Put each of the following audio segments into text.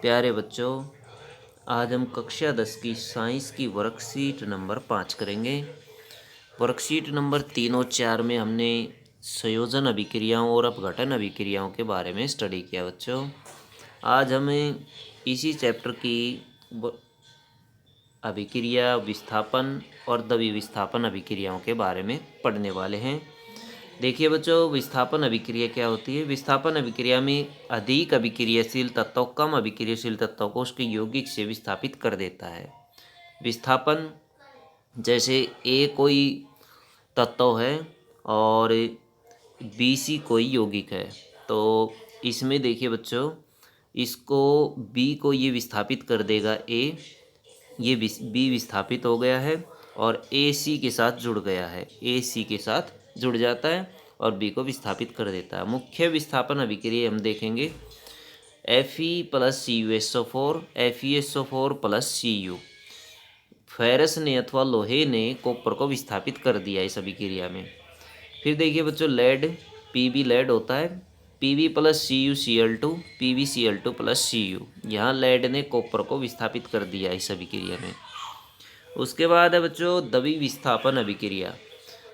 प्यारे बच्चों, आज हम कक्षा 10 की साइंस की वर्कशीट नंबर 5 करेंगे। वर्कशीट नंबर 3 और 4 में हमने संयोजन अभिक्रियाओं और अपघटन अभिक्रियाओं के बारे में स्टडी किया। बच्चों, आज हमें इसी चैप्टर की अभिक्रिया विस्थापन और द्वि विस्थापन अभिक्रियाओं के बारे में पढ़ने वाले हैं। देखिए बच्चों, विस्थापन अभिक्रिया क्या होती है। विस्थापन अभिक्रिया में अधिक अभिक्रियाशील तत्व कम अभिक्रियाशील तत्वों को उसके यौगिक से विस्थापित कर देता है। विस्थापन जैसे ए कोई तत्व है और बी सी कोई यौगिक है, तो इसमें देखिए बच्चों, इसको बी को ये विस्थापित कर देगा ए, ये बी विस्थापित हो गया है और ए सी के साथ जुड़ गया है, ए सी के साथ जुड़ जाता है और बी को विस्थापित कर देता है। मुख्य विस्थापन अभिक्रिया हम देखेंगे Fe plus CuSO4, FeSO4 plus Cu। Ferrous ने अथवा लोहे ने कॉपर को विस्थापित कर दिया इस अभिक्रिया में। फिर देखिए बच्चों, लेड Pb लेड होता है, Pb plus CuCl2, PbCl2 plus Cu। यहाँ लेड ने कॉपर को विस्थापित कर दिया इस अभिक्रिया में। उसके बाद है बच्चों द्वि विस्थापन अभिक्रिया।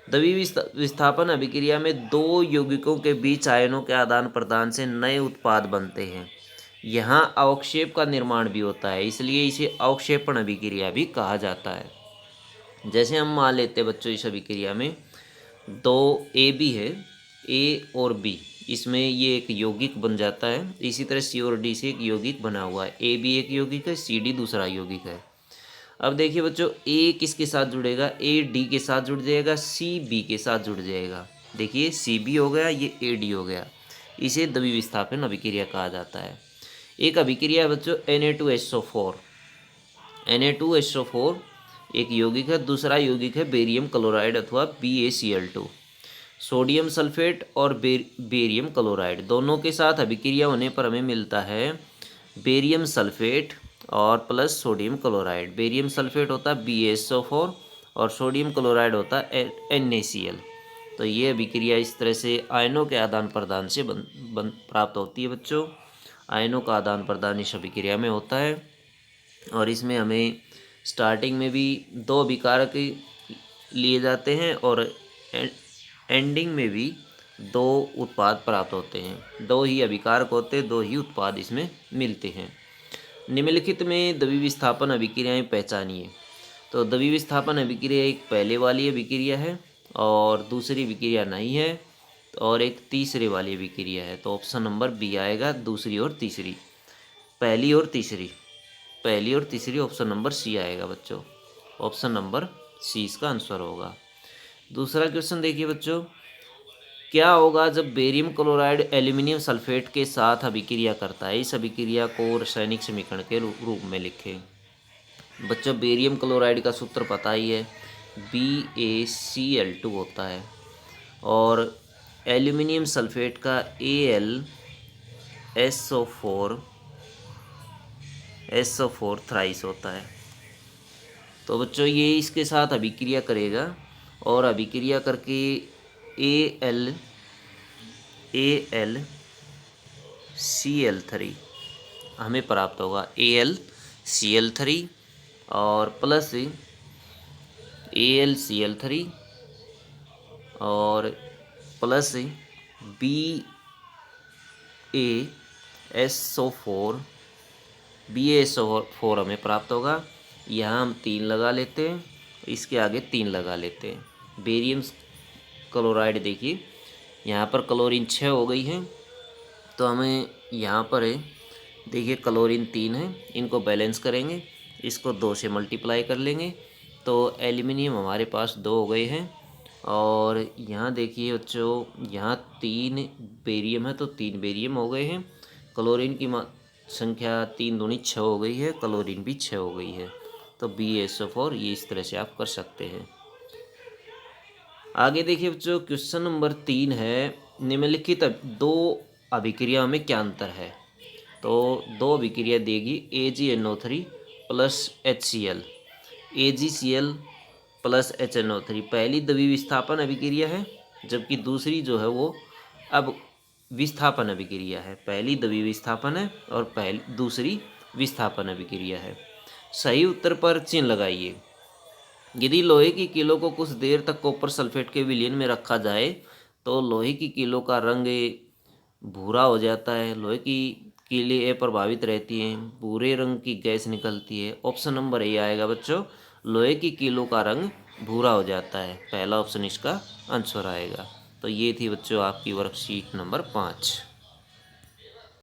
द्वि विस्थापन अभिक्रिया में दो यौगिकों के बीच आयनों के आदान प्रदान से नए उत्पाद बनते हैं। यहाँ अवक्षेप का निर्माण भी होता है, इसलिए इसे अवक्षेपण अभिक्रिया भी कहा जाता है। जैसे हम मान लेते हैं बच्चों, इस अभिक्रिया में दो ए बी है, ए और बी, इसमें ये एक यौगिक बन जाता है। इसी तरह सी और डी से एक यौगिक बना हुआ है, ए बी एक यौगिक है, सी डी दूसरा यौगिक है। अब देखिए बच्चों, ए किसके साथ जुड़ेगा, ए डी के साथ जुड़ जाएगा, सी बी के साथ जुड़ जाएगा। देखिए सी बी हो गया, ये ए डी हो गया। इसे द्वि विस्थापन अभिक्रिया कहा जाता है। एक अभिक्रिया है बच्चों Na2SO4। Na2SO4 एक यौगिक है, दूसरा यौगिक है बेरियम क्लोराइड अथवा BaCl2। सोडियम सल्फेट और बेरियम क्लोराइड दोनों के साथ अभिक्रिया होने पर हमें मिलता है बेरियम सल्फेट और plus sodium chloride. Barium sulphate होता है BaSO4 और सोडियम क्लोराइड होता है NaCl। तो ये अभिक्रिया इस तरह से आयनों के आदान प्रदान से प्राप्त होती है। बच्चों, आयनों का आदान प्रदान इस अभिक्रिया में होता है और इसमें हमें स्टार्टिंग में भी दो अभिकारक लिए जाते हैं और एंडिंग में भी दो उत्पाद प्राप्त होते हैं। दो ही अभिकारक होते हैं, दो ही उत्पाद इसमें मिलते हैं। निम्नलिखित में द्वि विस्थापन अभिक्रियाएं पहचानिए। तो द्वि विस्थापन अभिक्रिया एक पहले वाली अभिक्रिया है और दूसरी अभिक्रिया नहीं है, और एक तीसरे वाली अभिक्रिया है। तो ऑप्शन नंबर बी आएगा, दूसरी और तीसरी। पहली और तीसरी, पहली और तीसरी ऑप्शन नंबर सी आएगा बच्चों। ऑप्शन नंबर सी इसका आंसर होगा। दूसरा क्वेश्चन देखिए बच्चों, क्या होगा जब बेरियम क्लोराइड एल्यूमिनियम सल्फेट के साथ अभिक्रिया करता है। इस अभिक्रिया को रासायनिक समीकरण के रूप में लिखें। बच्चों, बेरियम क्लोराइड का सूत्र पता ही है, BaCl2 होता है और एल्यूमिनियम सल्फेट का AlSO4 थ्राइस होता है। तो बच्चों ये इसके साथ अभिक्रिया करेगा और अभिक्रिया करके AlCl3 हमें प्राप्त होगा, AlCl3 और प्लस AlCl3 और प्लस BaSO4 हमें प्राप्त होगा। यहाँ हम 3 लगा लेते हैं, इसके आगे 3 लगा लेते हैं। बेरियम क्लोराइड देखिए, यहाँ पर क्लोरीन 6 हो गई है, तो हमें यहाँ पर है देखिए क्लोरीन 3 है, इनको बैलेंस करेंगे, इसको 2 से मल्टीप्लाई कर लेंगे तो एल्यूमिनियम हमारे पास 2 हो गए हैं। और यहाँ देखिए बच्चों, यहाँ 3 बेरियम है तो 3 बेरियम हो गए हैं। क्लोरीन की संख्या 3 दूनी 6 हो गई है, क्लोरीन भी 6 हो गई है। तो BaSO4 ये इस तरह से आप कर सकते हैं। आगे देखिए बच्चों, क्वेश्चन नंबर 3 है, निम्नलिखित दो अभिक्रियाओं में क्या अंतर है। तो दो अभिक्रिया देगी AgNO3 plus HCl, AgCl plus HNO3। पहली द्वि विस्थापन अभिक्रिया है, जबकि दूसरी जो है वो अब विस्थापन अभिक्रिया है। पहली द्वि विस्थापन है और दूसरी विस्थापन अभिक्रिया है। सही उत्तर पर चिन्ह लगाइए। यदि लोहे की कीलों को कुछ देर तक कॉपर सल्फेट के विलयन में रखा जाए तो लोहे की कीलों का रंग भूरा हो जाता है। लोहे की कीलें अप्रभावित रहती हैं, भूरे रंग की गैस निकलती है। ऑप्शन नंबर ए आएगा बच्चों, लोहे की कीलों का रंग भूरा हो जाता है। पहला ऑप्शन इसका आंसर आएगा। तो ये थी बच्चों आपकी वर्कशीट नंबर 5।